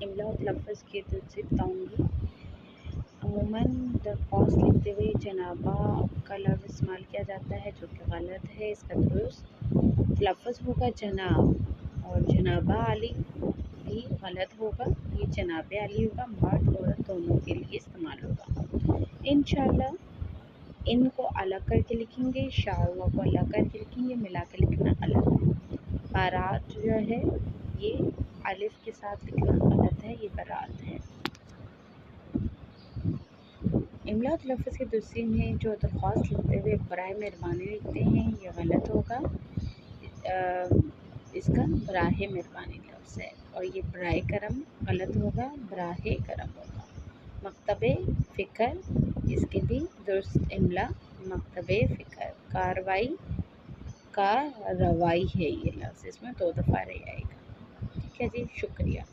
इमला और लफ्ज़ की तुझसे बताऊँगी। अमूमन दरख्वास्त लिखते हुए जनाबा का लफ्ज़ इस्तेमाल किया जाता है, जो कि गलत है। इसका दुरुस्त लफ्ज़ होगा जनाब, और जनाबा आली भी गलत होगा। ये जनाब आली होगा, मर्द औरत दोनों के लिए इस्तेमाल होगा। इंशाअल्लाह इनको अलग करके लिखेंगे, शाअल्लाह को अलग करके लिखेंगे, मिला के लिखना अलग है। बारात जो है ये अलिफ के साथ लिखना गलत है, ये बारात है। इमला और लफ्ज़ के दूसरी में जो दरख्वास्त लिखते हुए बराए मेहरबानी लिखते हैं, ये गलत होगा। इसका बराहे मेहरबानी लफ्ज़ है, और ये बराए करम गलत होगा, बराहे करम होगा। मकतबे फ़िक्र, इसके भी दुरुस्त इमला मकतबे फ़िक्र। कार्रवाई का रवाई है ये लफ्ज़, इसमें 2 दफ़ा रे आएगा। ठीक है जी, शुक्रिया।